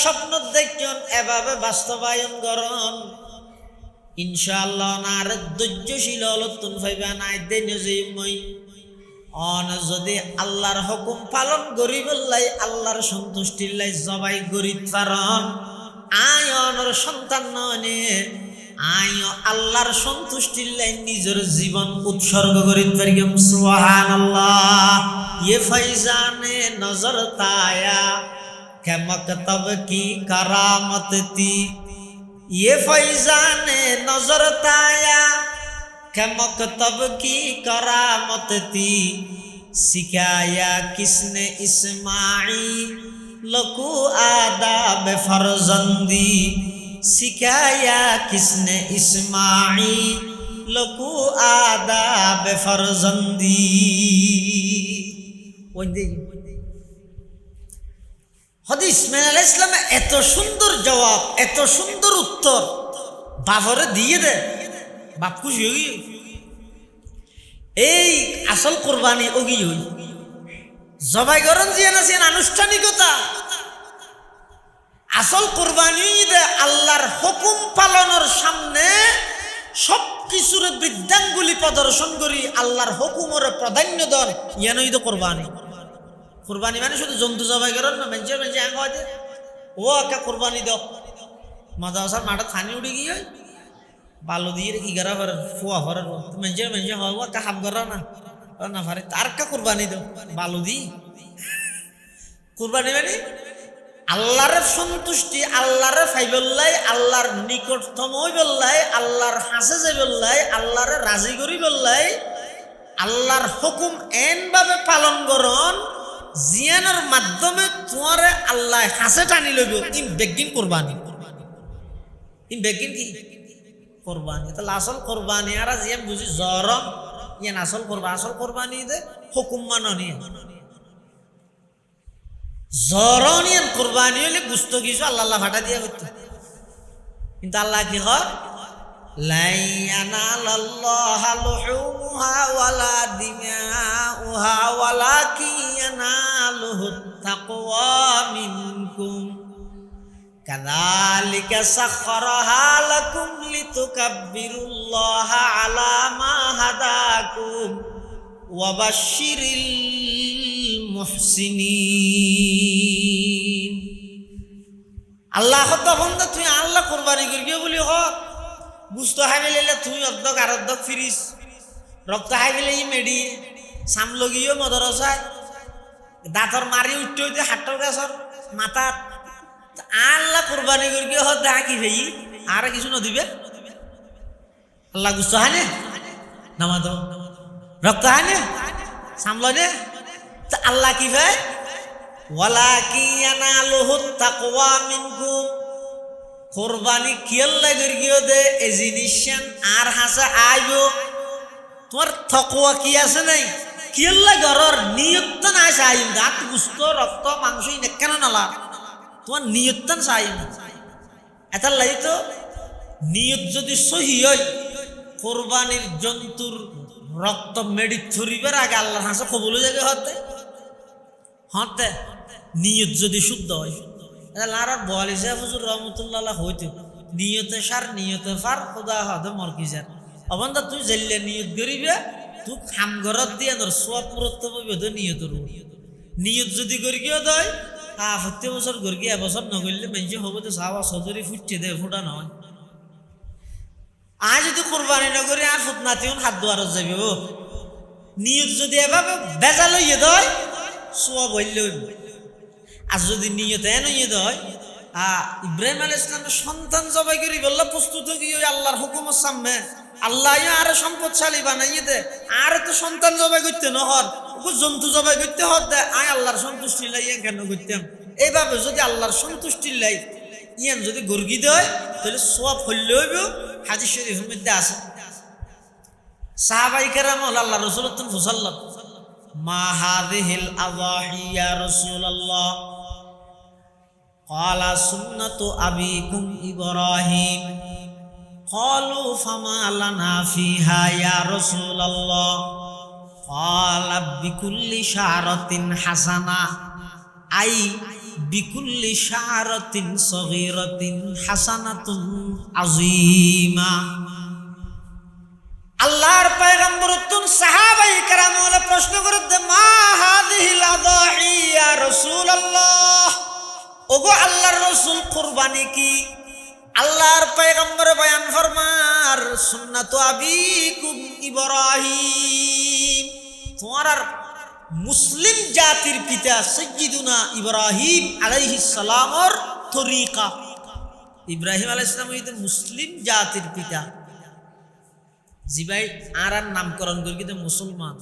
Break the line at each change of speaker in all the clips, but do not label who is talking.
স্বপ্ন দেখুন এভাবে বাস্তবায়ন করুন ইনশাআল্লাহ আর ধৈর্যশীল হলতুন ভাইবা নাই দেন যে মই অন যদি আল্লাহর হুকুম পালন করি বললাই আল্লাহর সন্তুষ্টির লাই জবাই করি পারন আয়নর সন্তান ননে আয় আল্লাহর সন্তুষ্টির লাই নিজের জীবন উৎসর্গ করি পারিম সুবহানাল্লাহ ये फैजाने नजर ताया क्या मकतब की करामत थी ये फैजाने नजर ताया क्या मकतब की करामत थी सिखाया किसने इस्माईल को आदाब फरजंदी सिखाया किसने इस्माईल को आदाब फरजंदी হযরত ইসমাঈল আলাইহিস সালাম এত সুন্দর জবাব এত সুন্দর উত্তর বাপরে দিয়ে দে বাপ খুশি হই এই আসল কুরবানি ওগি হই জবাই করন জিয়া না সিন আনুষ্ঠানিকতা আসল কুরবানি দে আল্লাহর হুকুম পালনের সামনে সব কিছুর বৃদ্ধাঙ্গুলি প্রদর্শন করি আল্লাহর হুকুমের প্রাধান্য দেন ইয়ানই তো কুরবানি কুরবানি মানে শুধু জন্তু জবাই করেন না মেঞ্জে মেঞ্জে আঙ্গ আছে ও একটা কুরবানি দাও মাদ্রাসার মাঠে থানি উঠে গিয়ে বালু দিয়ে কি করা পারে ফুয়া ভরার মেঞ্জে মেঞ্জে হয় ও একটা হাম করা না না পারে তার কা কুরবানি দাও বালু দি কুরবানি মানে আল্লাহর সন্তুষ্টি আল্লাহর ফাইবল্লাই আল্লাহর নিকটতম হইবল্লাই আল্লাহর হাসে যাইবল্লাই আল্লাহর রাজি করি বললাই আল্লাহর হুকুম এন ভাবে পালন করন জিয়ানের মাধ্যমে তোমারে আল্লাহ হাসে টানি লইব ইন বেগিন কুরবানি ইন বেগিন কি কুরবানি তাহলে আসল কুরবানি আর জিয়ান বুঝি জরম ইয়ান আসল কুরবানি দে হুকুম মাননি জরনিয়ান কুরবানি হলে গুস্ত কিছু আল্লাহ ফাটা দিয়া হইতো কিন্তু আল্লাহ কি কর লা ইয়ানালাল্লাহু লুহুমুহা ওয়ালা দিমাউহা ওয়ালাকিন ইয়ানালুহুত তাকওয়া মিনকুম কাযালিকা সাখখারাহা লাকুম লিতুকাব্বিরুল্লাহা আলা মা হাদাকুম ওয়া বাশশিরিল মুহসিনিন আল্লাহ তখন তুই আল্লাহ কুরবানি করিও বলি হক গুস্ত হাই ফেলে তুই অর্ধক আর অর্ধক ফিরিস রক্ত হাই ফেলে ই মেডি সামলো গিয়েও মদরসায় দাঁতর মারি উঠতে হইতে হাটর গাছর মাথা আল্লাহ কুরবানি করিও হক দেখা কি ভাই আর কিছু নদিবে আল্লাহ গুস্ত হানে নামাজ রক্ত হানে সামলো নে আল্লাহ কি ভাই ওয়ালাকিন ইয়ানালুহুত তাকওয়া মিনকুম কুরবানি কিয়াল্লা গরিও দে এই জিনিসেন আর হাসা আইবো তোমার তাকওয়া কি আছে নাই কিয়াল্লা গরর নিয়ত না চাইম দাঁত গুস্ত রক্ত মাংস ইনে কেন নালা তোমার নিয়ত চাইম এটা লাই তো নিয়ত যদি সহি হয় কুরবানির জন্তুর রক্ত মেডি ছড়িবার আগে আল্লাহর হাসা কবুল হয়ে যাবে হতে নিয়ত যদি শুদ্ধ হয় আর বল হিসাব হুজুর রহমতুল্লাহ হইতে নিয়তে সার নিয়তে ফার খোদা হতে মরকি যার অবন্ধা তুই জেলে নিয়ত করিবে তুই খাম ঘরত দিয়ে ধর সব মুরত পাবে নিয়ত নিয়ত যদি করিও দেয় প্রত্যেক বছর গর্গি এবছর নগরলে মেঞ্জে হবো তো সাবা সদরি ফুটছে দে ফুটা নয় আজ যদি কোরবানি নগরী আর ফুটনাতিও হাত দুয়ারত যাবি ও নিয়ত যদি এভাবে বেজা লইয়ে দেয় সোয়া বলল আর যদি নিয়ত এন হয় ইব্রাহিম আলাইহিস সালামের সন্তান জবাই করি বললা প্রস্তুত হয়ে আল্লাহর হুকুমের সামনে আল্লাহ আর সম্পদশালী বানাইয়ে দে আর তো সন্তান জবাই করতে নহর জন্তু জবাই করতে হত দে আয় আল্লাহর সন্তুষ্টি লাই কেন করতাম এইভাবে যদি আল্লাহর সন্তুষ্টি লাই ইয়ান যদি গর্গি দেয় তাহলে সোয়া ফললে হইব হাদিস শরীফের মধ্যে আছে সাহাবায়ে কেরাম আল্লাহ রাসূলুল্লাহ ফুসাল্লাম মা হাযিহিল আযাহি ইয়া রাসূলুল্লাহ ক্বালা সুন্নাতু আবিকুম ইব্রাহিম ক্বালু ফামা লানা ফিহা ইয়া রাসূলুল্লাহ ক্বালা বিকুল্লি শারাতিন হাসানা আই বিকুল্লি শারাতিন সগীরাতিন হাসানাতুন আযীমা। আল্লাহর পয়গম্বর তুন সাহাবায়ে কেরাম হলে প্রশ্ন করে দে, মা হাযিহিল আদাহি ইয়া রাসূলুল্লাহ, ওগো আল্লাহর রাসূল কুরবানি কি? আল্লাহর পয়গম্বর বয়ান ফরমার, সুন্নাতু আবিকুম ইব্রাহিম, তোমার মুসলিম জাতির পিতা সাইয়্যিদুনা ইব্রাহিম আলাইহিস সালামর তরিকা। ইব্রাহিম আলাইহিস সালাম হইতে মুসলিম জাতির পিতা। জি ভাই, আর নামকরণ করি কিন্তু মুসলমান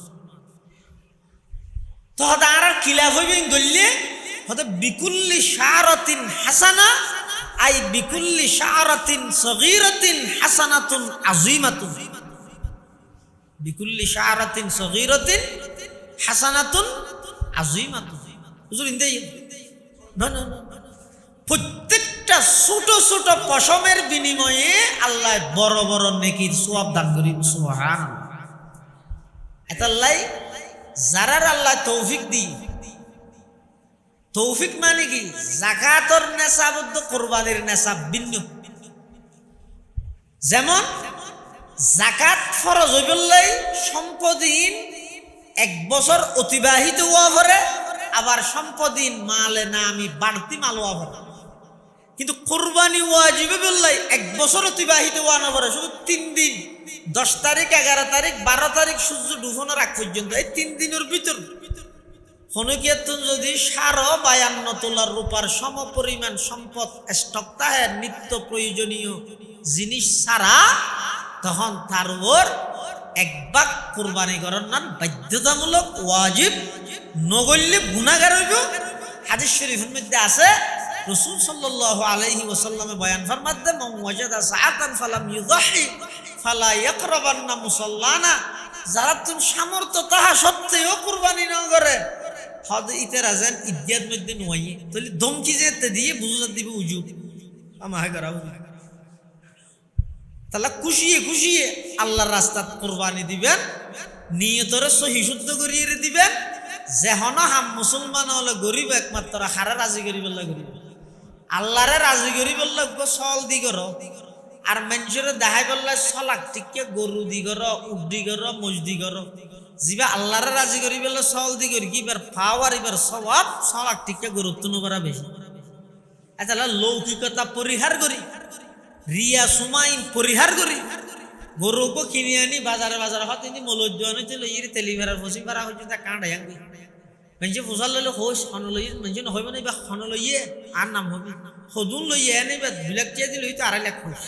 তো হতে আর খিলাফ হইবেন গল্লে হতে বিকুল্লি শারাতিন হাসানা, আই বিকুল্লি শারাতিন সগীরাতিন হাসানাতুন আযীমাতুন। বিকুল্লি শারাতিন সগীরাতিন হাসানাতুন আযীমাতুন। হুজুর ইন্দেই না না, প্রত্যেকটা ছোট ছোট পশমের বিনিময়ে আল্লাহ বড় বড় নেকির সওয়াব দান করি। সুবহানাল্লাহ। এতাল্লাই যারার আল্লাহ তৌফিক দি, তৌফিক মানে কি? যাকাতর নেশাব কুরবানির নেশাব ভিন্ন। যেমন যাকাত ফরজ হইবলাই সম্পদিন এক বছর অতিবাহিত হওয়া পরে, আবার সম্পদিন মালে না আমি বাড়তি মাল হওয়া পরে। কিন্তু কুরবানি ওয়াজিব বললাই এক বছর অতিবাহিত হওয়া না পরে, শুধু 3 দিন, 10 তারিখ, 11 তারিখ, 12 তারিখ সূর্য ডুবানোর আগ পর্যন্ত, এই 3 দিনের ভিতর হনুকিয়াতুন যদি 52 তোলার রূপার সম পরিমাণ সম্পদ স্টক থাকে নিত্য প্রয়োজনীয় জিনিস ছাড়া, তখন তার উপর এক ভাগ কুরবানি করার নাম বাধ্যতামূলক, ওয়াজিব। নগরলে গুনাহগার হইব। হাদিস শরীফের মধ্যে আছে, রাসূল সাল্লাল্লাহু আলাইহি ওয়াসাল্লামে বয়ান ফরমাতে, মান ওয়াজাদা সাআতান ফালাম ইউযাহি ফালা ইয়াকরাবান্না মুসাল্লানা। যারা তুমি সামর্থ্য তাহা সত্ত্বেও কুরবানি না করে, হদ ইতে রাজেন ইদ্যাত মধ্যে নয়, তাহলে ধমকি যেতে দিয়ে বুঝাতে দিবে উজু আমায় করা হবে। তাহলে খুশিয়ে খুশিয়ে আল্লাহর রাস্তাত কুরবানি দিবেন, নিয়তরে সহি শুদ্ধ করিয়ে দিবেন। যেহন হাম মুসলমান হলে গরিব একমাত্র হারা রাজি করি বললে গরিব, আল্লাহরে রাজি করি বললে চল দি কর, আর মানুষের দেখাই বললে চলাক টিকে গরু দি কর, উট দি কর, মজ দি কর। যিবা আল্লাহরে রাজি করি বললে চল দি করি, কি এবার পাওয়ার এবার স্বভাব চলাক টিকে গুরুত্ব নকরা বেশি। তাহলে লৌকিকতা পরিহার করি, রিয়া সুমাইন পরিহার করি, গরুকে কিনে আনি বাজারে বাজারে হত তিনি মলজ্জ আনিতে লইয়ে তেলি ভেড়ার ফসি ভরা হয়েছে তা কাঁড়াই আনবি মানুষে ফসাল লইলে হোস খন লইয়ে মানুষে নহইব না বা খন লইয়ে আর নাম হবি সদুন লইয়ে আনি বা 2 লাখ চেয়ে দিল তো 2.5 লাখ খোস।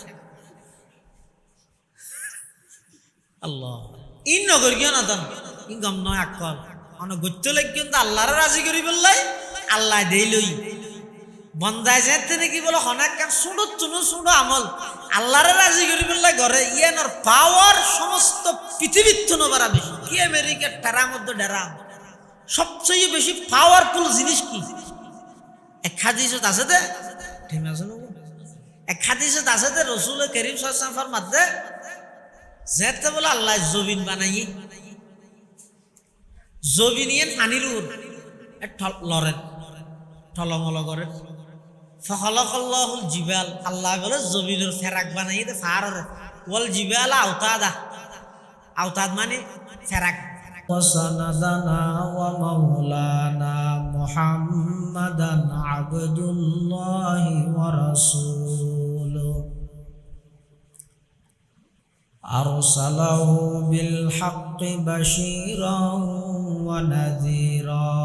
আল্লাহ ইন নগর গিয়ে না দান ই গম নয় আকল অনেক গত্য লাগ কিন্তু আল্লাহরে রাজি করি বললাই আল্লাহ দেই লই বন্দায় যেতে নাকি বলো অনেক কাম শুনো চুনো শুনো আমল আল্লাহরে রাজি করি বললাই ঘরে ইয়ানোর পাওয়ার সমস্ত পৃথিবীর তুনো বাড়া বেশি। কি আমেরিকার টেরার মধ্যে ডেরা সবচেয়ে বেশি পাওয়ারফুল জিনিস কি? এক হাদিসত আছে দে ঠিক আছে না, এক হাদিসত আছে দে রাসূল করিম সাল্লাল্লাহু আলাইহি ওয়াসাল্লাম মধ্যে যেতে বলে আল্লাহ জবিন বানাই, জবিনিয়ে পানির উপর লড়েন টলমল করেন। ফখলাকাল্লাহুল জিবাল, আল্লাহ বলে জবিনের ফেরাক বানাই দে ফারে ওয়াল জিবাল আওতাদা, আওতাদ মানে ফেরাক। وسندنا ومولانا محمدا عبد الله ورسوله أرسله بالحق بشيرا ونذيرا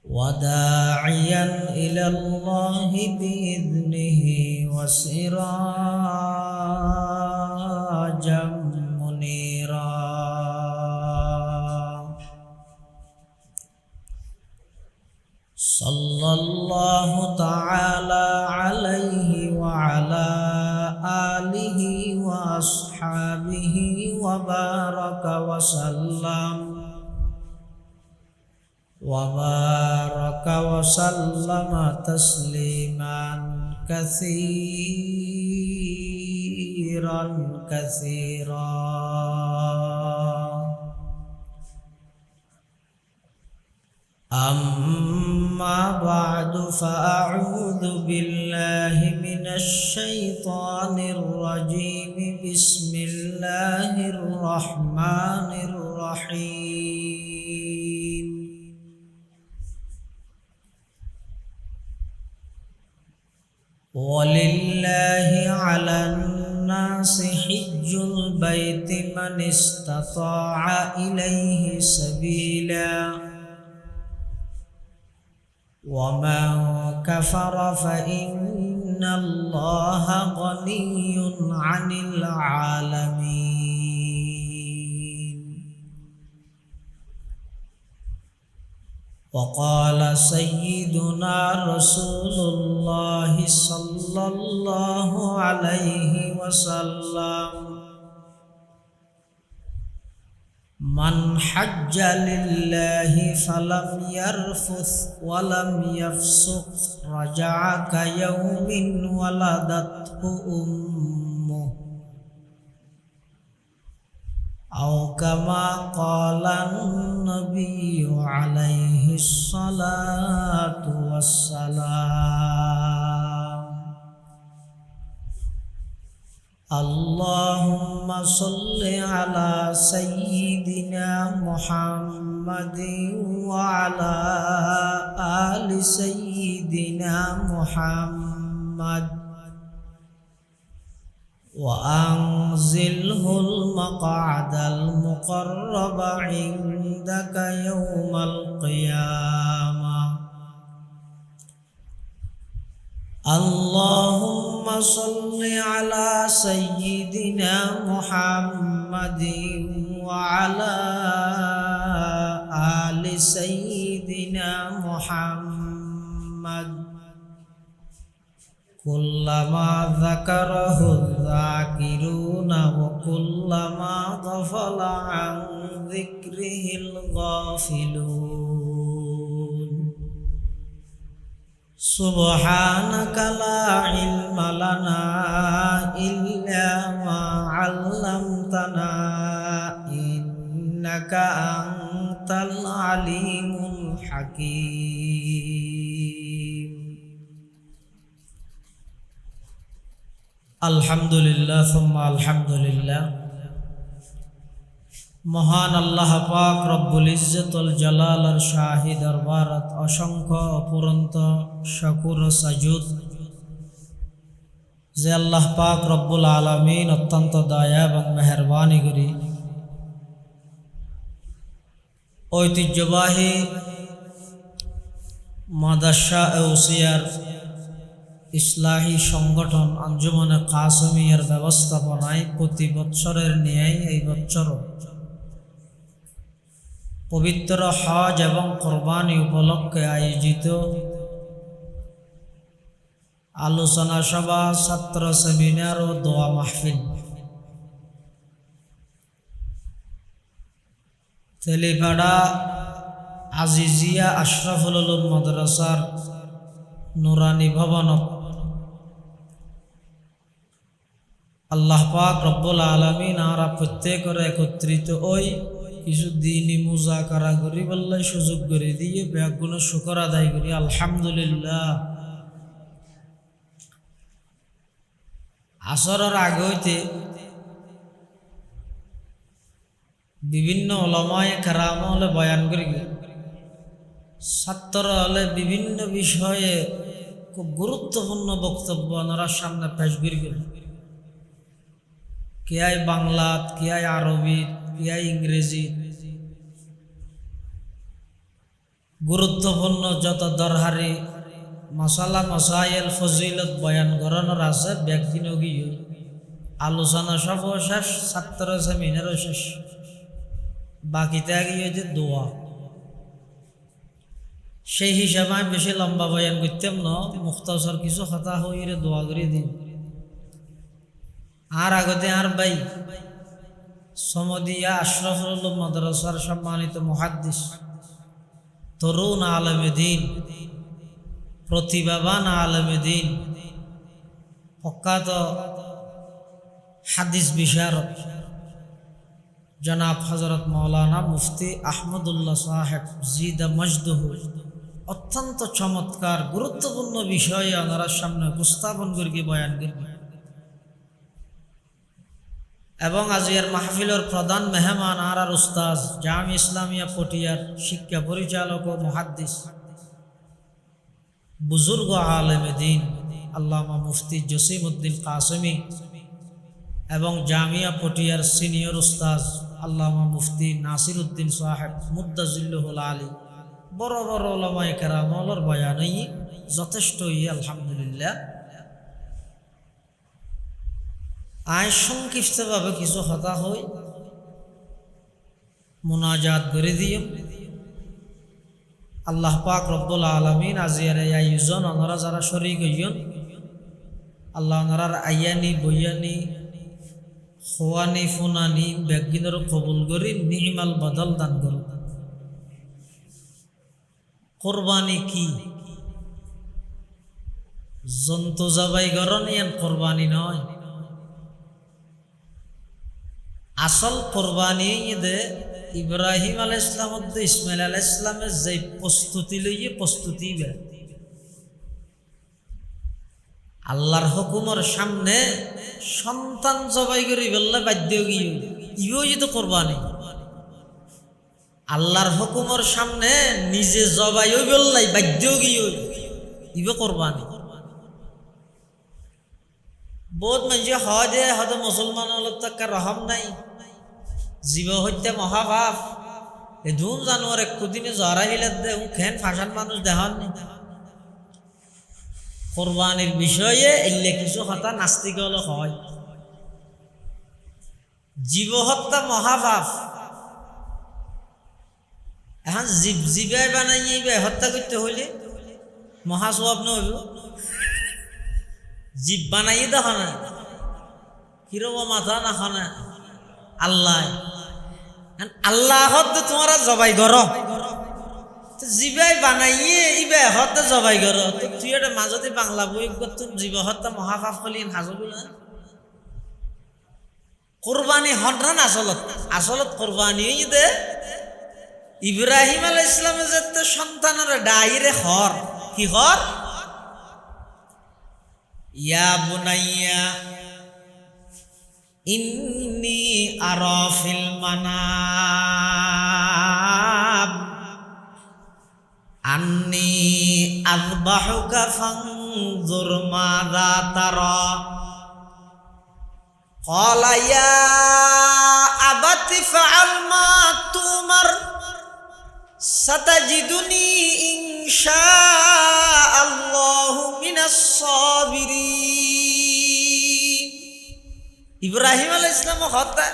وداعيا إلى الله بإذنه وسراجا منيرا صلى الله تعالى عليه وعلى آله وأصحابه وبارك وسلم تسليما كثيرا كثيرا أما بعد فأعوذ بالله من الشيطان الرجيم بسم الله الرحمن الرحيم ولله على الناس حج البيت من استطاع إليه سبيلا ومن كفر فإن الله غني عن العالمين وقال سيدنا رسول الله صلى الله عليه وسلم من حج لله فلم يرفث ولم يفسق رجع كيوم ولدته أمه أو كما قال النبي عليه الصلاة والسلام اللهم صل على سيدنا محمد وعلى آل سيدنا محمد وأنزله المقعد المقرب عندك يوم القيامة اللهم صل على سيدنا محمد وعلى آل سيدنا محمد كلما ذكره الذاكرون وكلما غفل عن ذكره الغافلون سبحانك لا علم لنا إلا ما علمتنا إنك أنت العليم الحكيم الحمد لله ثم الحمد لله মহান আল্লাহ পাক রব্বুল ইজ্জতুল জালালের শাহী দরবারত অসংখ্য অপুরন্ত শুকর ও সাজুদ যে আল্লাহ পাক রব্বুল আলামিন অত্যন্ত দয়া এবং মেহেরবানি করি ঐতিহ্যবাহী মাদ্রাসা উসিয়ার ইসলাহী সংগঠন আঞ্জুমানে কাসেমিয়ার ব্যবস্থাপনায় প্রতি বৎসরের ন্যায় এই বৎসরও পবিত্র হজ এবং কোরবানি উপলক্ষে আয়োজিত আলোচনা সভা ছাত্র সেমিনার ও দোয়া মাহফিল তেলিপাড়া আজিজিয়া আশরাফুল উলুম মাদ্রাসার নুরানি ভবন আল্লাহ পাক রব্বুল আলামিন আরা প্রত্যেকের একত্রিত ওই কিছু দিনই মুজাকারা করি বললে সুযোগ করে দিয়ে ব্যাগুণ শুকর আদায় করি আলহামদুলিল্লাহ। আসরের আগে হইতে বিভিন্ন ওলামায়ে কেরাম হলে বয়ান করি ছাত্র হলে বিভিন্ন বিষয়ে খুব গুরুত্বপূর্ণ বক্তব্য ওনারা সামনে পেশ করি কে আই বাংলাত কে আই আরবিত কে আই ইংরেজি গুরুত্বপূর্ণ যত দরহারি মশালা মশাইল ফজিলত বয়ান করানোর আছে ব্যক্তি নগী আলোচনা সব শেষ ছাত্র সেমিনারও শেষ বাকিতে গিয়ে যে দোয়া সেই হিসাবে আমি বেশি লম্বা বয়ান করতাম না মুখতাসর কিছু কথা হইরে দোয়া করে দিন আর আগতে আর ভাই সমদিয়া আশরাফুল উলুম মাদ্রাসার সম্মানিত মুহাদ্দিস তরুণ আলেমে দ্বীন প্রতিভাবান আলেমে দ্বীন প্রখ্যাত হাদিস বিশারদ জনাব হযরত মাওলানা মুফতি আহমদুল্লাহ সাহেব জিদা মজদুহু অত্যন্ত চমৎকার গুরুত্বপূর্ণ বিষয়ে ওনার সামনে উপস্থাপন করি বয়ান করি এবং আজিয়ার মাহফিলের প্রধান মেহমান আর উস্তাজ জামি ইসলামিয়া পটিয়ার শিক্ষা পরিচালক ও মুহাদ্দিস বুজুর্গ আলেমে দ্বীন আল্লামা মুফতি জসিমউদ্দিন কাসেমি এবং জামিয়া পটিয়ার সিনিয়র উস্তাজ আল্লামা মুফতি নাসিরউদ্দিন সাহেব মুদ্দাজিল্লুহুল আলী বড় বড় ওলামায়ে কেরামর বয়ানই যথেষ্টই আলহামদুলিল্লাহ। আয় সংক্ষিপ্তভাবে কিছু কথা হই মুনাজাত করে দিও। আল্লাহ পাক রব্বুল আলামিন আজিয়ার এই আয়োজন ওনারা যারা শরীক হইয়ন আল্লাহ ওনারার আয়ানি বয়ানি খোয়ানি ফুনানি ব্যাগিনের কবুল করি নিমাল বদল দান করুন। কোরবানি কি? জন্তু জবাই গরন ইয়ান কোরবানি নয়। আসল কোরবানি দে ইব্রাহিম আলাইহিস সালাম ও ইসমাইল আলাইহিস সালামের যে প্রস্তুতি লইয়ে প্রস্তুতি বে আল্লাহর হুকুমের সামনে সন্তান জবাই করি বললে বাধ্য গিয়ে ইও তো কোরবানি। আল্লাহর হুকুমের সামনে নিজে জবাই ওই বললাই বাধ্য গিয়ে ইবে কোরবানি। বহুত মানুষ হয় যে হয়তো মুসলমান তাকে রহম নাই, জীব হত্যা মহাপাপ। এ ধুম জানোয়ার একদিনে জরা হিলে দে খেন ফাঁসান মানুষ দেখান। কোরবানির বিষয়ে এলে কিছু কথা নাস্তিক হলে হয়। জীব হত্যা মহাপাপ। এখন জীবাই বানাইবে হত্যা করতে হইলে মহাসব নহইব। জীব বানাই দেখো না কিরকম মাথা না খানা আল্লাহ আল্লাহ তোমরা জবাই কর জীবাই বানাইয়ে ইবে হত্যা জবাই কর। তো তুই এটা মাজতে বাংলা বই তুম জীব হত্যা মহাপাপ হলি হাজব না। কোরবানি হঠান আসলত আসলত কোরবানি দে ইব্রাহিম আলাইহিস সালামের যে সন্তানের ডাইরে হর কি হর ইয়া বুনাইয়া ইন্নী আরা ফিল মানাম আন্নী আযবাহুকা ফানজুর মাযা তারা ক্বালা ইয়া আবাতি ফাআল মা তুমার সাতাজিদুনি ইনশাআল্লাহু মিনাস সাবিরিন। ইব্রাহিম আলাইহিস সালাম হত্যা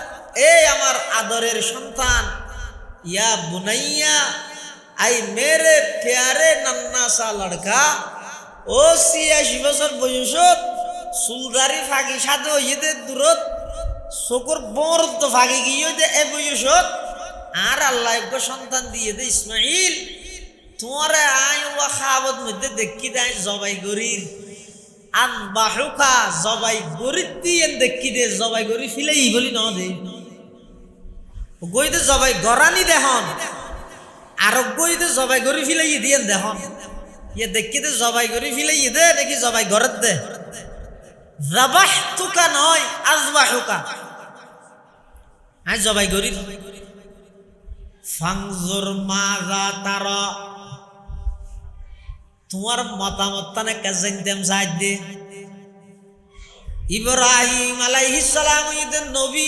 এ আমার আদরের সন্তান ইয়া বুনাইয়া আই মেরে প্যারে নন্না সা লড়কা ও 86 বছর বয়সত চুলদারি ফাঁকি সাথে হইতে দূরত চকুর বরদ ফাঁকি গিয়ে এ বয়সত আর আল্লাহ এক সন্তান দিয়ে দে ইসমাইল তোমার আই ওয়া খাবত মধ্যে দেখি দেয় জবাই গরির আযবাহুকা জবাই গরি দিয়ে দেখি দে জবাই গরি ফিলেই বলি ন দে গইতে জবাই গরানি দেহন আর গইতে জবাই গরি ফিলেই দিয়ে দেহন ইয়ে দেখি দে জবাই গরি ফিলেই দে নাকি জবাই গরত দে যাবাহতুকা নয় আযবাহুকা আই জবাই গরি ফানজুর মাযা তারা তোমার মতামত তানে কে জানতাম সাইদ দে। ইব্রাহিম আলাইহিস সালাম ইদের নবী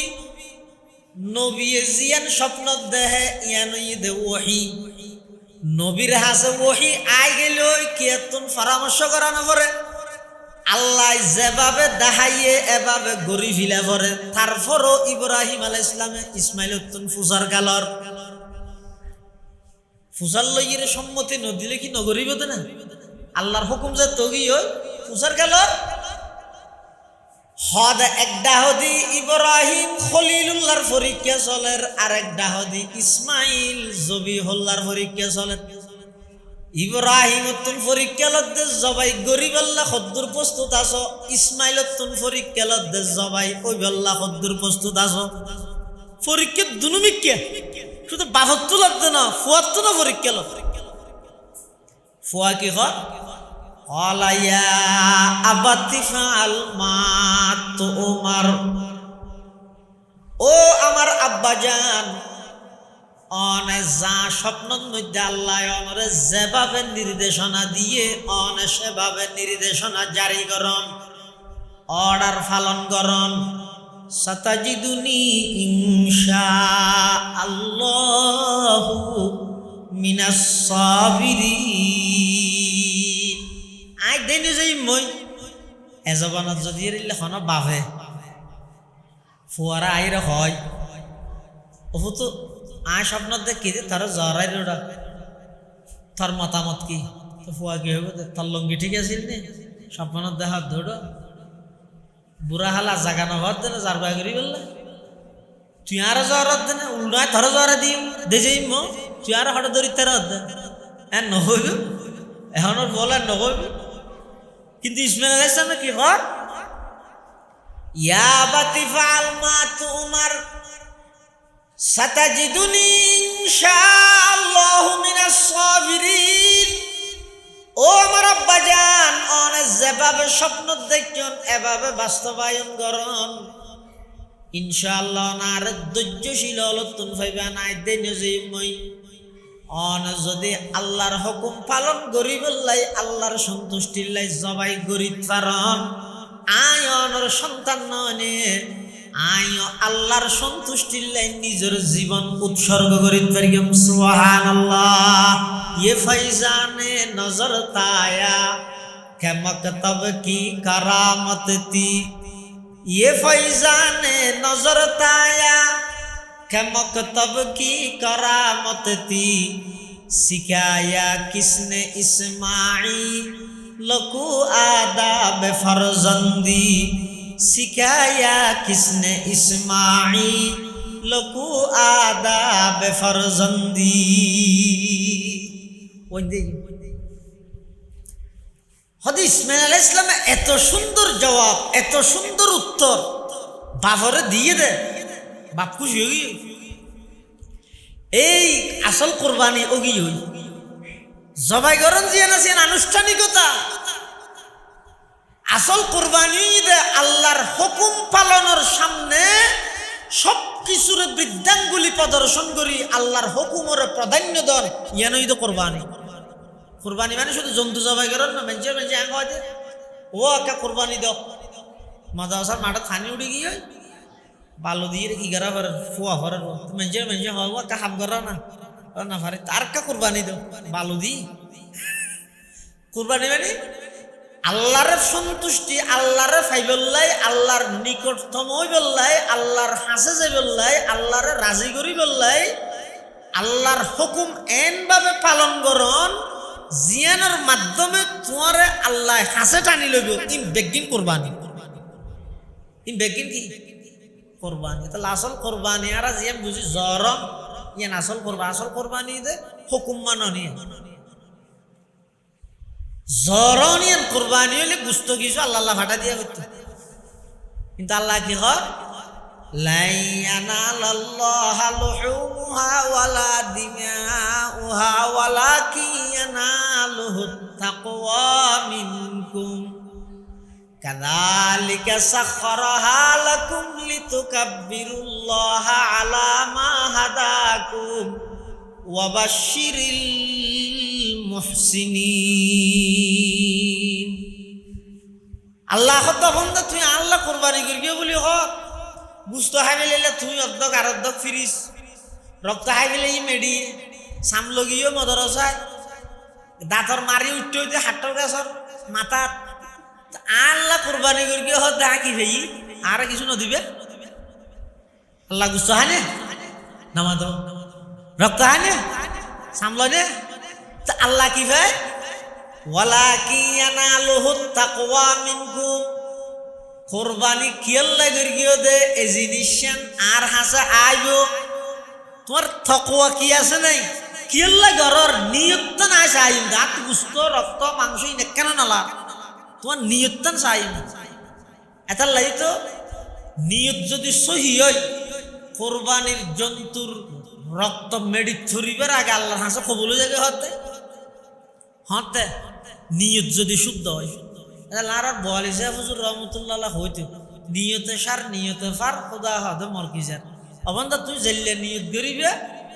নবী জিয়ান স্বপ্ন দেহে ইয়ান ইদে ওহী নবীর হাসে ওহী আই গেল কিয়তুন পরামর্শ করানো পরে আল্লাহ যেভাবে দেখাইয়ে এভাবে গরি ফিলা পরে তারপরও ইব্রাহিম আলাইহিস সালামে ইসমাইল উত্তন ফুজার কালর ফুসার লইয়ের সম্মতি নদিলে কি নগরিব না আল্লাহর হুকুম যে তগি হয় ফুসার কালর হদ একটা হদি ইব্রাহিম খলিলুল্লাহর পরীক্ষা চলের আর একটা হদি ইসমাইল জবিহুল্লাহর পরীক্ষা চলের। ইব্রাহিম উত্তন পরীক্ষা লদ্দে জবাই গরিবাল্লা খদ্দুর প্রস্তুত আছো ইসমাইল উত্তন পরীক্ষা লদ্দে জবাই ওই বল্লা খদ্দুর প্রস্তুত আছো পরীক্ষা দুনুমিকে শুধু বাহত লাগতো না ফুয়ার তো না পরীক্ষা লো ফুয়া কি হয় অলাইয়া আবাতিফাল মা তো ওমার ও আমার আব্বাজান অনে যা স্বপ্নের মধ্যে আল্লাহ অনরে যেভাবে নির্দেশনা দিয়ে অনে সেভাবে নির্দেশনা জারি করন অর্ডার পালন করন সাতাজিদুনি ইনশাআল্লাহু মিনাস সাবিরিন আই দেনি যাই মই এজবানত যদি লেখন বাভে ফুয়ারা আইরে হয় ও তো আয় স্বপ্ন দেখি তার জ্বরাই ওরা তার মতামত কি তো ফুয়া কি হবে তার লঙ্গি ঠিক আছিল নে স্বপ্ন দেখা ধরো বুড়া হালা জাগানো হত দেনে যার বাই করি বললে তুই আর জ্বর দেনে উল্টায় ধর জ্বরে দিম দে যাই মো তুই আর হঠাৎ ধরি তার নহইব এখন বলে নহইব কিন্তু ইসমাইল আলাইহিস সালাম কি হয় ইয়া বাতিফাল মা তুমার সাতাজিদুনি ইনশাআল্লাহু মিনাস সাবিরিন ও আমার আব্বাজান অনেক যেভাবে স্বপ্ন দেখছেন এভাবে বাস্তবায়ন করুন ইনশাআল্লাহ আর ধৈর্যশীল হলতুন ফাইবা নাই দেন যে মই অন যদি আল্লাহর হুকুম পালন করি বললাই আল্লাহর সন্তুষ্টির লাই জবাই করি পারন আয় অনর সন্তান ননে আয় আল্লাহর সন্তুষ্টির লাই নিজের জীবন উৎসর্গ করি পারিম সুবহানাল্লাহ ये फैजाने नजर ताया के मकतब की करामत थी ये फैजाने नजर ताया के मकतब की करामत थी सिखाया किसने इस्माइल को आदाब फरजंदी सिखाया किसने इस्माइल को आदाब फरजंदी হযরত ইসমাঈল আলাইহিস সালামের এত সুন্দর জবাব এত সুন্দর উত্তর বাপরে দিয়ে দে বাপ খুশি হই এই আসল কুরবানি ওগি হই জবাই করন জিয়া না সেন আনুষ্ঠানিকতা আসল কুরবানি দে আল্লাহর হুকুম পালনের সামনে সব কিছুর বৃদ্ধাঙ্গুলি প্রদর্শন করি আল্লাহর হুকুমের প্রাধান্য দেন ইয়ানই তো কুরবানি কুরবানি মানে শুধু জন্তু জবাই করেন না মেঞ্জে মেঞ্জে আঙ্গ আছে ও একটা কুরবানি দাও মাদ্রাসার মাঠে থানি উঠে গিয়ে বালু দিয়ে কি করা পারে ফুয়া ভরার মেঞ্জে মেঞ্জে হয় ও একটা হাম করা না না পারে তার কা কুরবানি দাও বালু দি কুরবানি মানে আল্লাহর সন্তুষ্টি আল্লাহর ফাইবল্লাই আল্লাহর নিকটতম হইবল্লাই আল্লাহর হাসে যাইবল্লাই আল্লাহর রাজি করি বললাই আল্লাহর হুকুম এন ভাবে পালন করন জিয়ানোর মাধ্যমে তোমারে আল্লাহ হাসে টানি লইব ইন বেগিন কুরবানি ইন বেগিন কি কুরবানি তাহলে আসল কুরবানি আর জিয়াম বুঝি জরম ইয়ান আসল কুরবানি দে হুকুম মাননি জরনিয়ান কুরবানি হলে গুস্ত কিছু আল্লাহ ফাটা দিয়া করতে কিন্তু আল্লাহ কি হয় লা ইয়ানালাল্লাহু লুহুমুহা ওয়ালা দিমাউহা ওয়ালাকিন ইয়ানালুহুত তাকওয়া মিনকুম কাযালিকা সাখখারাহা লাকুম লিতুকাব্বিরুল্লাহা আলা মা হাদাকুম ওয়া বাশশিরিল মুহসিনিন আল্লাহ তখন তুই আল্লাহ কুরবানি করিও বলি হক বুঝতে হাইবে লেলে তুই অর্ধক আর অর্ধক ফিরিস রক্ত হাইবে ই মেডি সামলগিও মদরসায় দাঁতর মারি উঠতে হইতে হাটর গাছর মাথা আল্লাহ কুরবানি করিও হক দেখা কি ভাই আর কিছু নদিবে আল্লাহ গুস্ত হানে নামাজ রক্ত হানে সামল নে আল্লাহ কি ভাই ওয়ালাকিন ইয়ানালুহুত তাকওয়া মিনকুম কুরবানি কিয়াল্লা করিও দে এই জিনিসেন আর হাসা আইবো তোমার তাকওয়া কি আছে নাই কিয়াল্লা গরর নিয়ত না চাইম দাঁত গুস্ত রক্ত মাংস নেকেন নালা তোমার নিয়ত চাইম এটা লাই তো নিয়ত যদি সহি হয় কোরবানির জন্তুর রক্ত মেডি ছড়িবার আগে আল্লাহর হাসে কবুল হয়ে যাবে হতে নিয়ত যদি শুদ্ধ হয় আর বল হিসাব হুজুর রহমতুল্লাহ হইতে নিয়তে সার নিয়তে ফার খোদা হতে মরকি যার অবন্ধা তুই জেলে নিয়ত করিবে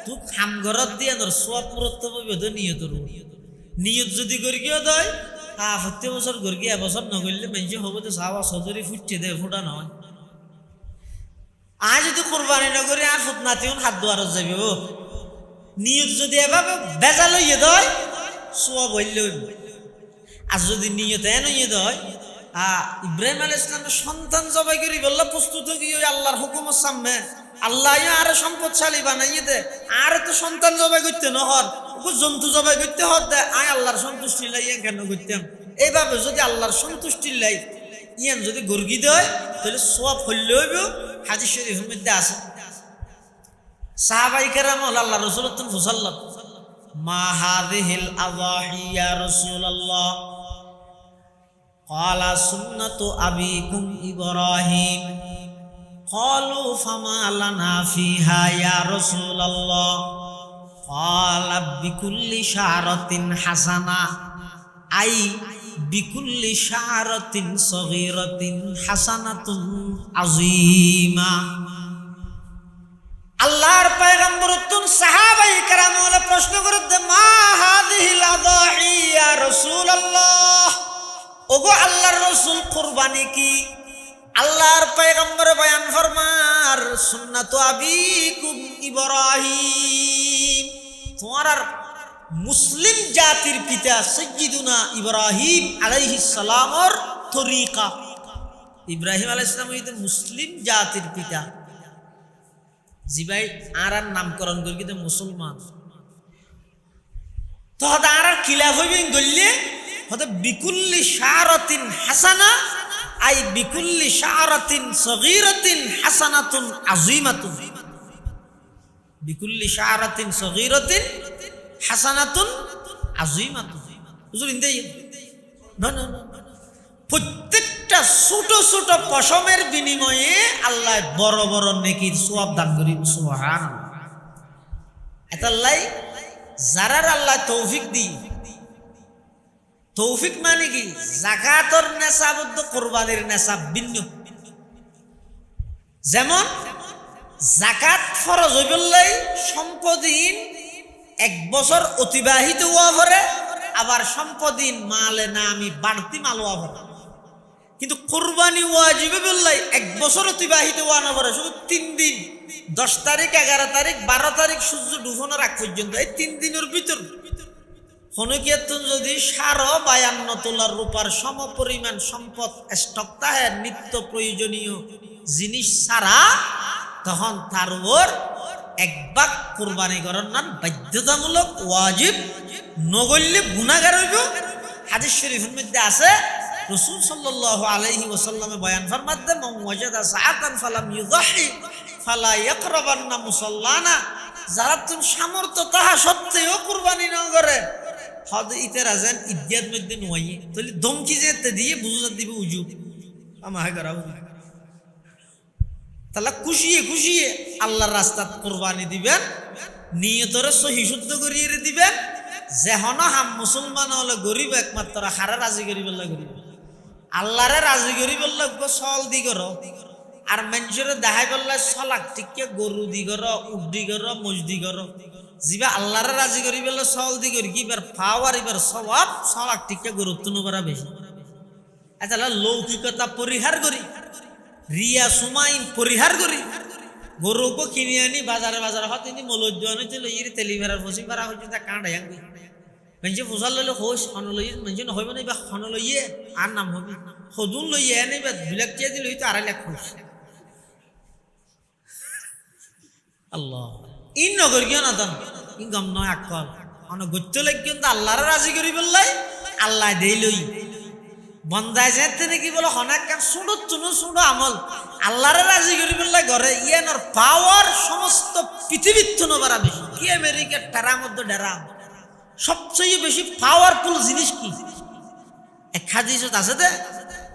তুই খাম ঘরত দিয়ে ধর সব পুরত্ব পাবে তো নিয়তের নিয়ত যদি করি কেউ দেয় প্রত্যেক বছর গর্গি এবছর নগরলে মানুষ হবো তো সাবা সদরি ফুটছে দেয় ফুটা নয় আজ যদি কোরবানি নগরী আর ফুটনাতিও হাত দুয়ার যাবে ও নিয়ত যদি এভাবে বেজা লইয়ে দেয় সোয়া বলল আর যদি নিয়ত এন ইয়ে দেয় ইব্রাহিম আলাইহিস সালামের সন্তান জবাই করি বললো প্রস্তুত গিয়ে আল্লাহর হুকুমের সামনে আল্লাহ আরো সম্পদশালী বানাইয়ে দে আর তো সন্তান জবাই করতে নহর জন্তু জবাই করতে হত দে আয় আল্লাহর সন্তুষ্টি লাই কেন করতাম এইভাবে যদি আল্লাহর সন্তুষ্টি লাই ইয়ান যদি গর্গি দেয় তাহলে সোয়াব হইলে হইব হাদিস শরীফের মধ্যে আছে সাহাবায়ে কেরাম আল্লাহ রাসূলুল্লাহ ফুসাল্লাত মা হাযিহিল আযাহি ইয়া রাসূলুল্লাহ ক্বালা সুন্নাতু আবিকুম ইব্রাহিম ক্বালু ফামা লানা ফিহা ইয়া রাসূলুল্লাহ ক্বালা বিকুল্লি শারাতিন হাসানা আই বিকুল্লি শারাতিন সগীরাতিন হাসানাতুন আযীমা আল্লাহর পয়গম্বর তুন সাহাবায়ে কেরাম ওরা প্রশ্ন করে দে মা হাযিহিল আযাহি ইয়া রাসূলুল্লাহ ওগো আল্লাহর রাসূল কুরবানি কি আল্লাহর পয়গম্বর বয়ান ফরমার সুন্নাতু আবিকুম ইব্রাহিম তোমার মুসলিম জাতির পিতা সাইয়্যিদুনা ইব্রাহিম আলাইহিস সালামের তরিকা ইব্রাহিম আলাইহিস সালাম হইতে মুসলিম জাতির পিতা জি ভাই আর নামকরণ করি কিন্তু মুসলমান তো আর খিলাফ হইবেন গল্লে হতে বিকুল্লি শারাতিন হাসানা আই বিকুল্লি শারাতিন সগীরাতিন হাসানাতুন আযীমাতুন বিকুল্লি শারাতিন সগীরাতিন হাসানাতুন আযীমাতুন হুজুর ইনদেই না না প্রত্যেকটা ছোট ছোট পশমের বিনিময়ে আল্লাহ বড় বড় নেকির সওয়াব দান করিব সুবহানাল্লাহ এতাল্লাই যারার আল্লাহ তৌফিক দি তৌফিক মানে কি যাকাতের নেশাব ও কুরবানির নেশাব ভিন্ন যেমন যাকাত ফরজ হইবলাই সম্পদিন এক বছর অতিবাহিত হওয়া পরে আবার সম্পদিন মালে না আমি বাড়তি মাল হওয়া পরে কিন্তু কুরবানি ওয়াজিব বললাই এক বছর অতিবাহিত হওয়া না পরে শুধু 3 দিন 10 তারিখ 11 তারিখ 12 তারিখ সূর্য ডুবানোর আগ পর্যন্ত এই 3 দিনের ভিতর হনকিয়াতুন যদি 52 তোলার রূপার সমপরিমাণ সম্পদ স্টক থাকে নিত্য প্রয়োজনীয় জিনিস ছাড়া তখন তার উপর এক ভাগ কুরবানি করার নাম বাধ্যতামূলক ওয়াজিব নগরলে গুনাহগার হইব হাদিস শরীফের মধ্যে আছে রাসূল সাল্লাল্লাহু আলাইহি ওয়াসাল্লামে বয়ান ফরমাতে মান ওয়াজাদা সাআতান ফালাম ইউযাহি ফালা ইয়াকরাবান্না মুসাল্লানা যারা তুমি সামর্থ্য তাহা সত্ত্বেও কুরবানি না করে হদ ইতে রাজান ইদ্দিয়াত মধ্যে নয় তাহলে ধমকি যেতে দিয়ে বুঝা দিবে উজু আমায় করা তাহলে খুশিয়ে খুশিয়ে আল্লাহর রাস্তাত কুরবানি দিবেন নিয়তরে সহি শুদ্ধ করিয়ে দিবেন যেহন হাম মুসলমান হলে গরিব একমাত্র হারা রাজি করিব গরিব আল্লাহরে রাজি করিব সল দি কর আর মানুষের দেখাই বললে সলাক টিকে গরু দি কর উট দি কর মজদি কর যিবা আল্লাহরে রাজি করি বললে সল দি করি কি এবার পাওয়ার এবার সবাব সলাক টিকে গুরুত্ব নকরা বেশি আচ্ছা লৌকিকতা পরিহার করি রিয়া সুমাইন পরিহার করি গরুকে কিনে আনি বাজারে বাজারে হত তিনি মলজ্জ আনিতে লইয়ে তেলি ভেড়ার ফসি ভেড়া হয়েছে তা কাঁড়াই আনবি মানুষে ফসাল লইলে হোস হন লইয়ে মানুষে নহইব না বা হন লইয়ে আর নাম হবে সদুন লইয়ে আনি বা 2 লাখ টাকা দিলে হয়তো 2.5 লাখ হোস আল্লাহ ইন নগর গিয়ে না তন ইনকাম নয় আকল অন গত্য লাগ কিন্তু আল্লাহরে রাজি করি বললাই আল্লাহ দেই লই বন্দায় যেতে নাকি বলে হনাক কাম শুনো চুনো শুনো আমল আল্লাহরে রাজি করি বললাই ঘরে ইয়ানোর পাওয়ার সমস্ত পৃথিবীর তো নবারা বেশি কি আমেরিকার টারার মধ্যে ডেরাম সবচেয়ে বেশি পাওয়ারফুল জিনিস কি এক হাদিসত আছে দে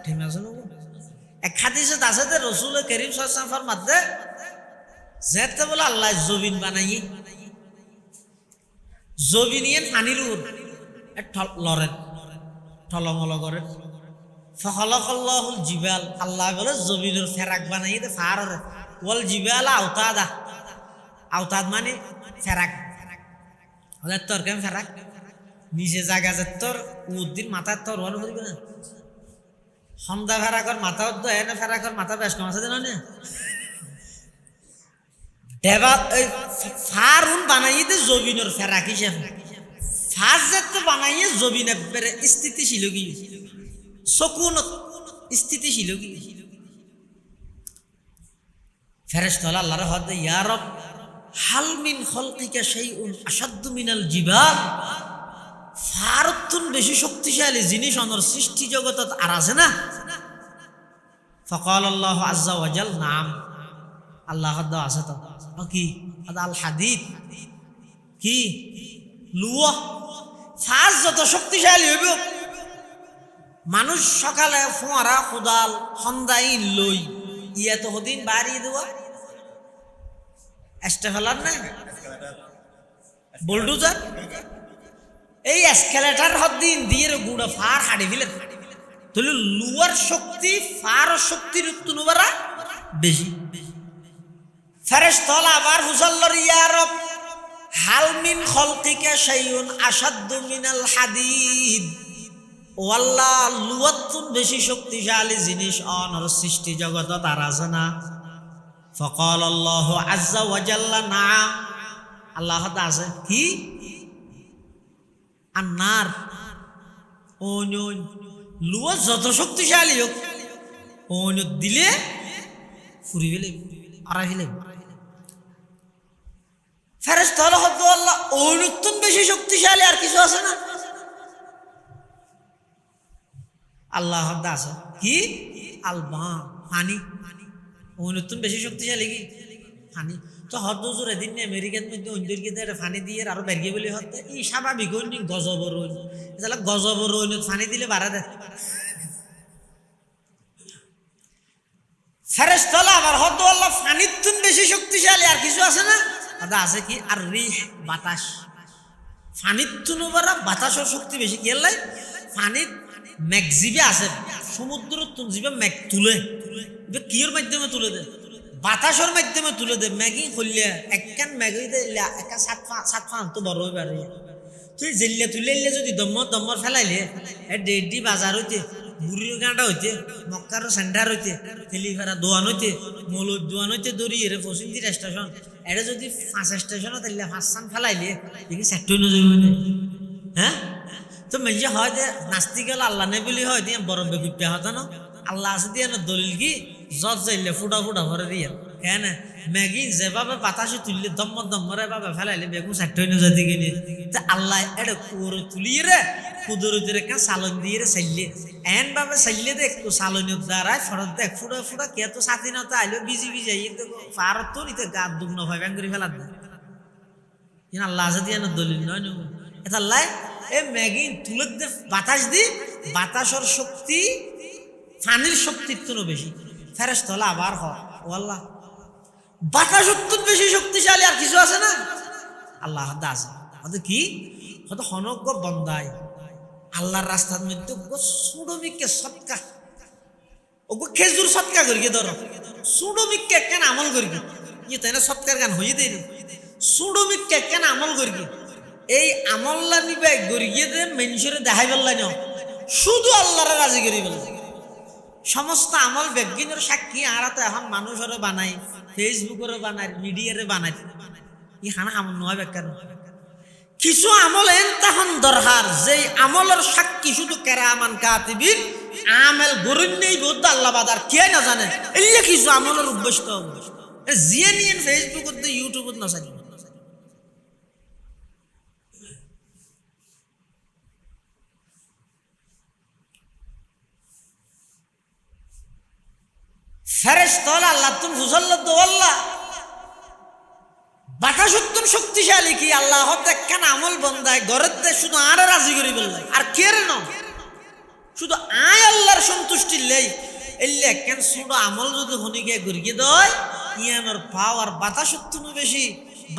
ঠিক আছে এক হাদিসত আছে দে রাসূল করিম সাল্লাল্লাহু আলাইহি ওয়াসাল্লাম ফরমাতে যেতে বলে আল্লাহ জবিন বানাই জবিন ইয়ে পানির লড়েন টলমল করেন ফখলকল্লাহুল জিবাল আল্লাহ বলে জবিনের ফেরাক বানাই দে ফার ওয়াল জিবাল আওতাদা আওতাদ মানে ফেরাক ওদের তোর কেমন ফেরাক নিচে জায়গা যে তোর উদ্দিন মাথার তোর ওয়াল হইবে না সন্ধ্যা ফেরাকর মাথা উদ্দ এনে ফেরাকর মাথা বেশ কম আছে জানো না দেবা ওই ফারুন বানাইতে জবিনের ফেরাক হিসেবে ফার যেতে বানাইয়ে জবিন একবারে স্থিতিশীল কি সকুন স্থিতিশীল কি ফেরেশতা আল্লাহর হদ ইয়া রব হাল মিন খলকিকা শাইউন আশাদ্দু মিনাল জিবাল ফারতুন বেশি শক্তিশালী জিনিস অনর সৃষ্টি জগতত আর আছে না ফাকাল আল্লাহু আযজা ওয়া জাল নাম আল্লাহ হদ আছে তো কি আল হাদিদ কি লুয়া ফার যত শক্তিশালী হইব মানুষ সকালে ফোয়ারা কোদাল সন্ধ্যায় লই ইয়া তো হদিন বাড়ি দেওয়া এসটা ফেলার না বোল্ডুজার এই এসকেলেটার হদিন দিয়ে গুড়া ফার হাড়ি ফেলে তাহলে লুয়ার শক্তি ফার শক্তির তুনুবারা বেশি ফেরেশতা আবার হুজাল্লার ইয়া রব হাল মিন খলকিকা শাইউন আশাদ্দু মিনাল হাদিদ ও আল্লাহ লুয়াতুন বেশি শক্তিশালী জিনিস অনর সৃষ্টি জগত তার আছে না ফকাল আল্লাহু আযজা ওয়া জাল্লা নাম আল্লাহ আছে কি আন্নার ওন লুয়া যত শক্তিশালী হোক ওন দিলে ফুরি ফেলে আরা ফেলে ফেরেশতা হদ আল্লাহ ওনুতুন বেশি শক্তিশালী আর কিছু আছে না আল্লাহ আছে কি আলবা পানি ওনুতুন বেশি শক্তিশালী কি পানি তো হদজুর এদিন আমেরিকার মধ্যে অঞ্জলকে পানি দিয়ে আরো বেরিয়ে বলে হতে এই স্বাভাবিক হইনি গজবর হইনি তাহলে গজবর হইনি পানি দিলে বাড়া দেয় ফেরেশতা আমার হদ আল্লাহ পানিতুন বেশি শক্তিশালী আর কিছু আছে না আদা আছে কি আর রিহ বাতাস পানির তুনুবারা বাতাসের শক্তি বেশি কি লাই পানির ম্যাগজিবে আছে সমুদ্র জিবে ম্যাগ তুলে কিয়ের মাধ্যমে তুলে দেয় বাতাসের মাধ্যমে তুলে দেয় ম্যাগি করলে একখান ম্যাগি একা সাত তো বড় হয়ে পারে তুই জেলিয়া তুলে যদি দম্মর ফেলাইলে ডেডি বাজার হইতে বুড়ির গাঁটা হইতে মক্কার সেন্টার হইতে তেলিফেরা দোয়ান হইতে মৌলুদ দোয়ান হইতে দৌড়িয়ে রে পশ্চিমদির স্টেশন এটা যদি 5 স্টেশনও তাহলে 5 সান ফেলাইলে দেখি সেক্টর নজর হ্যাঁ তো মেজে হয় যে নাস্তিক গেল আল্লাহ নেই বলি হয় দিয়ে বরফ বেগুপে হতো না আল্লাহ আছে দিয়ে না দলিল কি জজ যাইলে ফুটা ভরে দিয়ে কেন ম্যাগি যেভাবে বাতাসে তুললে দম্মরে ভাবে ফেলাইলে বেগুন সেক্টর নজর দিকে নিয়ে তো আল্লাহ এটা কুয়োর তুলিয়ে রে কুদরতির একটা সালন দিয়ে রে চাইলে এন ভাবে চাইলে দে একটু সালনের দ্বারাই ফরত দেখ ফুটা কে তো স্বাধীনতা আইলো বিজি পারত তো নিতে গা দুগ্ন হয় ব্যাং করে ফেলার দেয় আল্লাহ আছে দিয়ে না দলিল নয় এটা লাই এ ম্যাগি তুলে দে বাতাস দি বাতাসর শক্তি পানির শক্তির তো বেশি ফেরেশতা আবার হয় ও আল্লাহ বাতাস উত্তর বেশি শক্তিশালী আর কিছু আছে না আল্লাহ আছে হয়তো কি হয়তো হনজ্ঞ বন্দায় আল্লাহর রাস্তার মধ্যে সুডমিককে সৎকা ওগো খেজুর সৎকা করিকে ধরো সুডমিককে কেন আমল করিকে ইয়ে তাই না সৎকার গান হয়ে দেয় সুডমিককে কেন আমল করিকে এই আমল্লা নিবে গরিয়ে দে মানুষের দেখাই পেলাই না শুধু আল্লাহর রাজি করি বলে সমস্ত আমল বিজ্ঞানের সাক্ষী আর তো এখন মানুষেরও বানাই ফেসবুকেরও বানাই মিডিয়ারে বানাই ই খানা আমল নয় বেকার কিছু আমল এন তখন দরকার যে আমলের সাক্ষী শুধু কেরামান কাতিবিন আমল গরুন নেই বহুত আল্লাহ বাদার কে না জানে এই কিছু আমলের উদ্দেশ্য জিয়ে নিয়ে ফেসবুকত ইউটিউবত না চাই ফেরেশতা আল্লাহ তুমি হুজল্লা দো আল্লাহ বাতাস উত্তম শক্তিশালী কি আল্লাহ কেন আমল বন্দায় ঘরের শুধু আর রাজি করি বললে আর কে রে ন শুধু আয় আল্লাহর সন্তুষ্টি লেই এলে কেন শুধু আমল যদি হনি গিয়ে গড়িয়ে দেয় ইয়ানোর পাওয়ার বাতাসের তুন বেশি,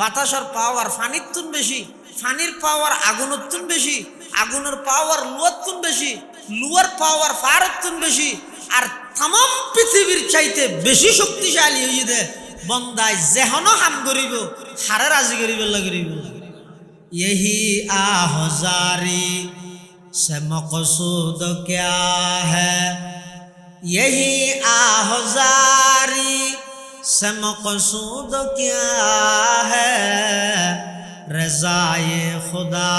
বাতাসের পাওয়ার ফানির তুন বেশি, ফানির পাওয়ার আগুনের তুন বেশি, আগুনের পাওয়ার লুয়ার তুন বেশি, লুয়ার পাওয়ার ফায়ারের তুন বেশি। আর তাম পৃথিবীর চাইতে বেশি শক্তিশালী হয়ে দে বন্দায় যেহনো হাম করিব হারে রাজি করিব করিব। यही आहजारी से मकसूद क्या है, यही आहजारी से मकसूद क्या है, रज़ाए खुदा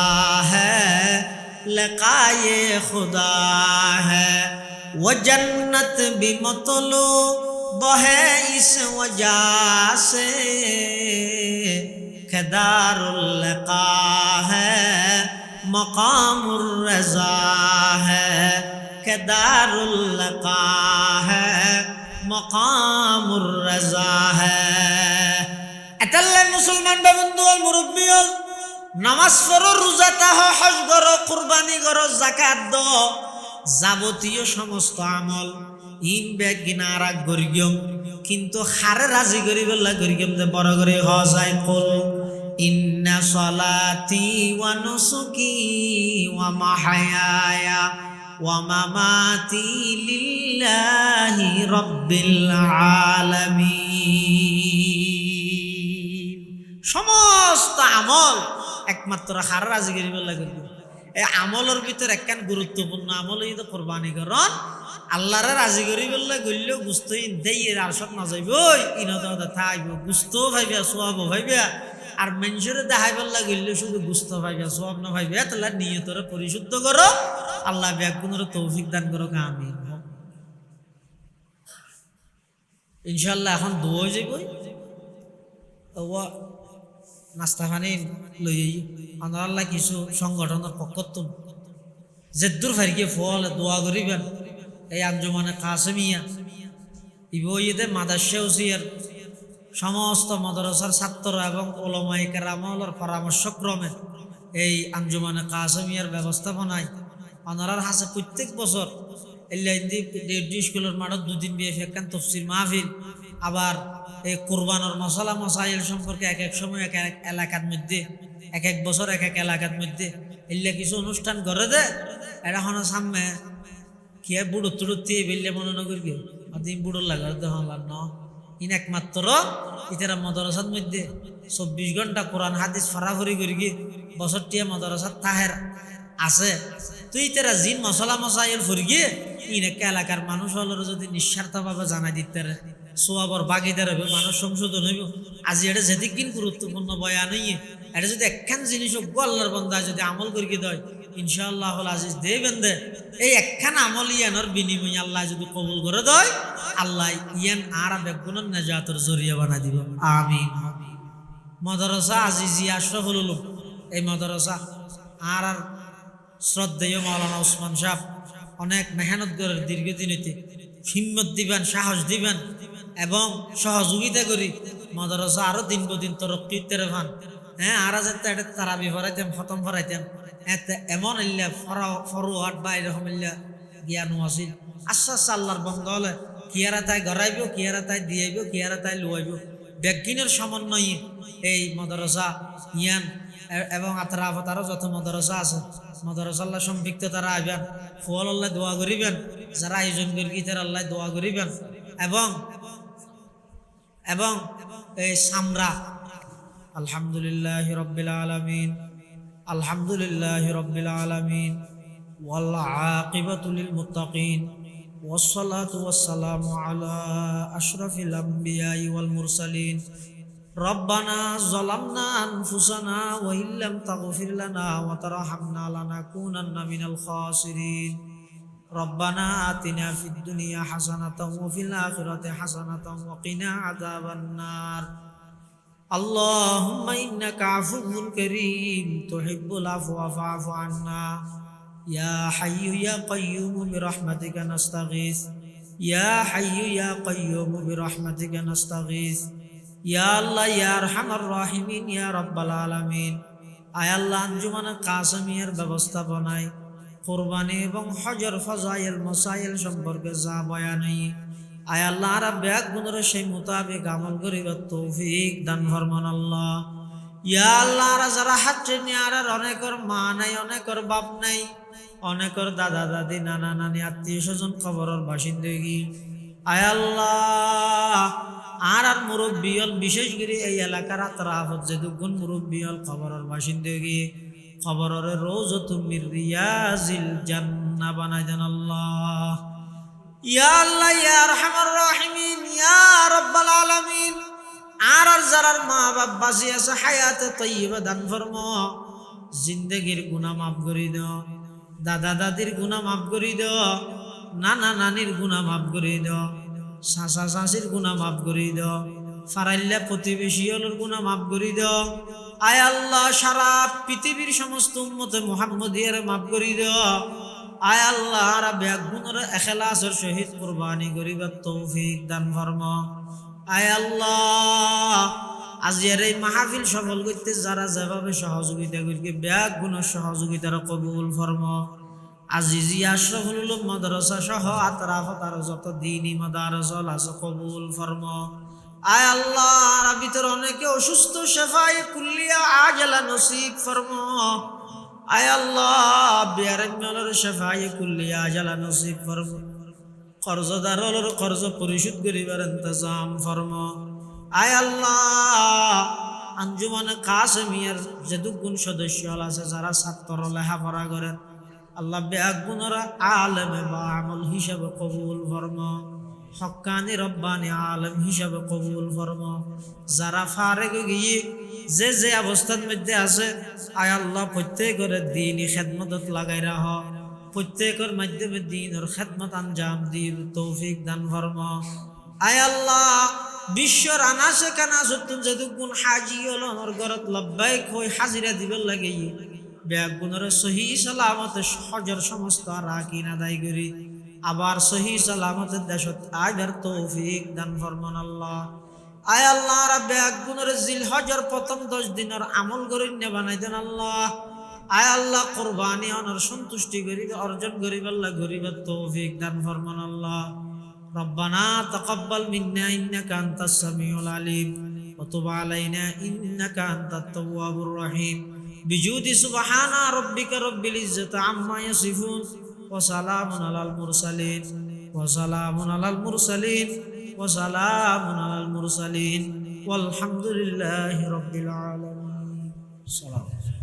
है लिक़ाए खुदा है, वो जन्नत भी मतलूब है इस वजह से कि दारुल लिक़ा है मक़ामुर रज़ा है, कि दारुल लिक़ा है मक़ामुर रज़ा है। এতাল্লে মুসলমান বন্ধু আর মুরব্বী হল, নামাজ পড়ো, রোজা তাহো, হজ করো, কুরবানি করো, যাকাত দাও, যাবতীয় সমস্ত আমল ইন বেগ গিনারা গরিয়ম, কিন্তু হারে রাজি করিবেলা গরিয়ম যে বড় করে হজাই কল ইন্না সলাতি ওয়া নুসুকি ওয়া মাহয়ায়া ওয়া মামাতি লিল্লাহি রাব্বিল আলামিন। সমস্ত আমল একমাত্র হারে রাজি করিবেলা গরিয়ম। এই আমলের ভিতর একখান গুরুত্বপূর্ণ আমল এই তো কোরবানি করন। আল্লাহরে রাজি করি বললে গইল গুস্ত দেই আর সব না যাইব ইনত থাকব, গুস্ত ভাইবা সোয়াব ভাইবা। আর মানুষের দেখাই বললে গইল শুধু গুস্ত ভাইবা সোয়াব না ভাইবা। তাহলে নিয়তরে পরিশুদ্ধ করো, আল্লাহ ব্যাকুনের তৌফিক দান করো। আমিন ইনশাল্লাহ। এখন দোয়া যাইব, নাস্তা পানি লই আল্লাহ কিছু সংগঠনের পক্ষত যেদূর ফারিকে ফল দোয়া করিবেন। এই আঞ্জুমানে কাসেমিয়া ইবইদে মাদারসা উসিয়ার সমস্ত মাদ্রাসার ছাত্র এবং উলামায়ে কেরামের পরামর্শক্রমে এই আঞ্জুমানে কাসেমিয়ার ব্যবস্থাপনায় অনারার হাসে প্রত্যেক বছর এল্লাইন্দি স্কুলের মাঠত দুদিন বিয়ে ফেকান তফসির মাহফিল। আবার এই কোরবানোর মশলা মশাইল সম্পর্কে এক এক সময় এক এক এলাকার মধ্যে, এক এক বছর এক এক এলাকার মধ্যে এল্লা কিছু অনুষ্ঠান করে দে। এটা হন সামনে কি বুড়ো তুড়ো দিয়ে বেললে মনে না করবি দিন বুড়োর লাগার দেখার ন ইন একমাত্র ইতারা মদরসার মধ্যে 24 ঘন্টা কোরআন হাদিস ফরাফরি করি গিয়ে বছরটিয়া মদরসার তাহের আছে। তুই তারা জিন মশলা মশাইল ফুরি গিয়ে ইন একটা এলাকার মানুষ হলের যদি নিঃস্বার্থভাবে জানাই দিতে সোয়াবর বাগিদার হবে, মানুষ সংশোধন হইব। আজি এটা যেদিন গুরুত্বপূর্ণ বয়ান হইয়ে এটা যদি একখান জিনিস আল্লাহর বান্দা যদি আমল করিয়ে দেয় ইনশাআল্লাহ আজিজ দেবেন দে। এই একখান আমল ইয়ানোর বিনিময়ে আল্লাহ যদি কবুল করে দেয়, আল্লাহ ইয়ান আর বেগুনের নাজাতের জরিয়া বানা দিব। আমিন। মাদ্রাসা আজিজি আশরাফুল উলুম, এই মাদ্রাসা আর শ্রদ্ধেয় মাওলানা ওসমান সাহেব অনেক মেহনত করে দীর্ঘদিন হইতে হিম্মত দিবেন, সাহস দিবেন এবং সহযোগিতা করি মাদ্রাসা আরো দিন দিন তরক্কি তেরেফান। হ্যাঁ, আর যাতে এটা তারাবি ফরাইতাম, খতম ফরাইতাম, এতে এমন ইল্লা ফরওয়ার্ড বা এরকম ইল্লা জ্ঞান আসিল। আচ্ছা আচ্ছা আল্লাহর বন্ধ হলে কিয়ারা তাই গড়াইব, কিয়ারা তাই দিয়াইব, কিয়ারা তাই লুয়াইব। ব্যাগিনের সমন্বয়ে এই মাদ্রাসা ইয়ান এবং আতরাফতারও যত মাদ্রাসা আছে মাদ্রাসা আল্লাহ সম্পৃক্ত তারা আইবেন, ফুয়াল আল্লাহ দোয়া করিবেন, যারা আয়োজন করি তারা আল্লাহ দোয়া করিবেন। এবং এই সামরা আলহামদুলিল্লাহি রাব্বিল আলামিন, আলহামদুলিল্লাহি রাব্বিল আলামিন ওয়াল আকিবাতু লিল মুত্তাকিন ওয়াসসালাতু ওয়াসসালামু আলা আশরাফিল আমবিয়াই ওয়াল মুরসালিন। রব্বানা যালামনা আনফুসানা ওয়া ইল্লাম তাগফির লানা ওয়া তারহামনা লানাকুনান্না মিনাল খাসিরিন। রব্বানা আতিনা ফিদ দুনিয়া হাসানাতাও ওয়া ফিল আখিরাতি হাসানাতাও ওয়া কিনা আযাবান নার। আল্লাহুম্মা ইন্নাকা আফুউন কারীম তুহিব্বুল আফওয়া ফা'ফু আন্না। ইয়া হাইয়্যু ইয়া কাইয়্যুম বিরহমাতিকা নাস্তাগীস, ইয়া হাইয়্যু ইয়া কাইয়্যুম বিরহমাতিকা নাস্তাগীস। ইয়া আল্লাহ ইয়া আরহামার রাহিমিন ইয়া রাব্বাল আলামিন। আয় আল্লাহ, আঞ্জুমানে কাসেমিয়ার ব্যবস্থাপনায় কোরবানি এবং হজের ফজাইল মসাইল সম্পর্কে যা বয়ান আয় আল্লাহ আর ব্যাগ গুণরে সেই মোতাবেক আমল করিবার তৌফিক দান ফরমান আল্লাহ। ইয়া আল্লাহ আর যারা হাত টেনে আর অনেকর মা নাই, অনেকর বাপ নাই, অনেকর দাদা দাদি, নানা নানি, আত্মীয় স্বজন খবরের বাসিন্দা গি আয় আল্লাহ আর মুরব্বী হল, বিশেষ করে এই এলাকার আতরাফত যে দুগুণ মুরব্বী হল খবরের বাসিন্দা গি খবরের রোজ তুমি রিয়াজিল জান্নাহ বানাই দেন আল্লাহ। ইয়া আল্লাহ ইয়া আরহামার রাহিমিন ইয়া রাব্বাল আলামিন। আর যারার মা বাপ বাঁচি আছে হায়াতে তৈয়বা দান ফরমা, জিন্দেগির গুনাহ মাফ করে দাও, দাদা দাদির গুনাহ মাফ করে দাও, নানা নানির গুনাহ মাফ করে দাও, চাচা চাচির গুনাহ মাফ করে দাও, ফারাইল্লা প্রতিবেশী হলোর গুনাহ মাফ করে দাও। আয় আল্লাহ সারা পৃথিবীর সমস্ত উম্মতে মুহাম্মদিয়ার মাফ করে দাও। আয় আল্লাহ আর ব্যাগ গুণের এখলাসের সহিত কুরবানি করিবার তৌফিক দান ফরমা। আয় আল্লাহ আজিয়ার এই মাহফিল সফল করতে যারা যেভাবে সহযোগিতা করি ব্যাগ গুণের সহযোগিতার কবুল ফরমা। আজিজি আশরাফুল উলুম মাদ্রাসা সহ আতরাফত আর যত দ্বীনি মাদারস আছে কবুল ফরমা। আয় আল্লাহ আর ভিতরে অনেকে অসুস্থ, শেফায়ে কুল্লিয়া আজলা নসিব ফরমা। আয় আল্লাহ বিয়ারঞ্জলের শেফায়ে কুল্লিয়া আজলা নসিব ফরমা। কর্জদারের কর্জ পরিশোধ করিবার ইন্তজাম ফরমা। আয় আল্লাহ আঞ্জুমানে কাসেমিয়ার যে দুগুণ সদস্য আছে যারা ছাত্র লেখাপড়া করেন আল্লাহ ব্যাগ গুণরা আলেমে বা আমল হিসাবে কবুল ফরমা। হক্কানি রব্বানি আলেম হিসাবে কবুল ফরমা। যারা ফারেক গিয়ে যে যে অবস্থার মধ্যে আছে আয় আল্লাহ প্রত্যেকের দ্বীনি খেদমতত লাগাই রাখ, প্রত্যেকের মাধ্যমে দ্বীনের খেদমত আঞ্জাম দিয়ে তৌফিক দান ফরমা। আয় আল্লাহ বিশ্বর আনাসে কানাসতুন যেদুগুণ হাজি হল আমার ঘরত লব্বাইক হয়ে হাজিরা দিবার লাগে ব্যাগ গুণের সহি সালামতে হজর সমস্ত রাকিন আদায় করি আবার সহি সালামতের দেশত আইবার তৌফিক দান ফরমান আল্লাহ। আয় আল্লাহ রাব্বে এক গুণের জিল হজর প্রথম 10 দিনের আমল করি নে বানাই দেন আল্লাহ। আয় আল্লাহ কুরবানি অনর সন্তুষ্টি করিবে অর্জন করিব আল্লাহ গরিবের তৌফিক দান ফরমান আল্লাহ। রব্বানা তাকাব্বাল মিন্না ইন্নাকা আনতাস সামিউল আলিম ওয়া তুব আলাইনা ইন্নাকা আনতাত তাওয়াবুর রহিম। বিজুদি সুবহানা রাব্বিকা রাব্বিল ইজ্জাতি আম্মা ইয়াসিফুন ওয়া সালামুন আলাল মুরসালিন ওয়া সালামুন আলাল মুরসালিন ওয়া সালামুন আলাল মুরসালিন ওয়ালহামদুলিল্লাহি রাব্বিল আলামিন। সালাম।